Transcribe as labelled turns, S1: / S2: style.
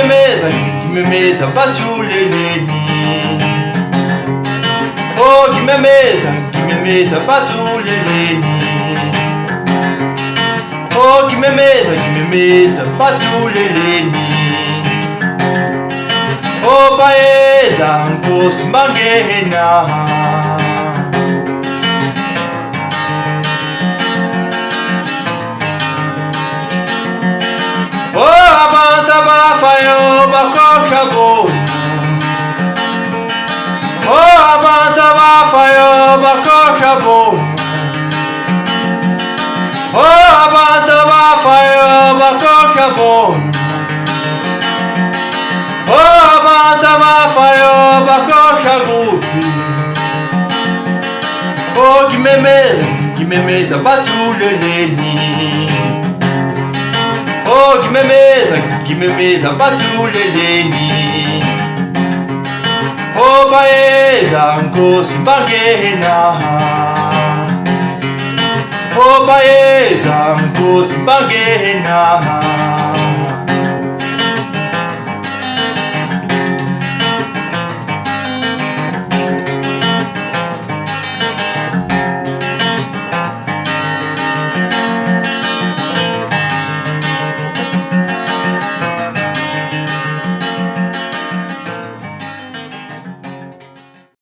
S1: gimemeza bachuleleni. Oh, gimemeza bachuleleni. Oh, gimemeza bachuleleni. Oh, baeza nkosi mbangena. Oh, abantu abafayo bakosha bona. Oh, abantu abafayo bakosha bona. Oh, abantu abafayo bakosha bona. Oh, abantu abafayo bakosha kuphi. Oh, gimemeza bachuleleni. Oh, gimemeza bachuleleni. Oh, baeza nkosi mbangena. Oh, baeza nkosi mbangena.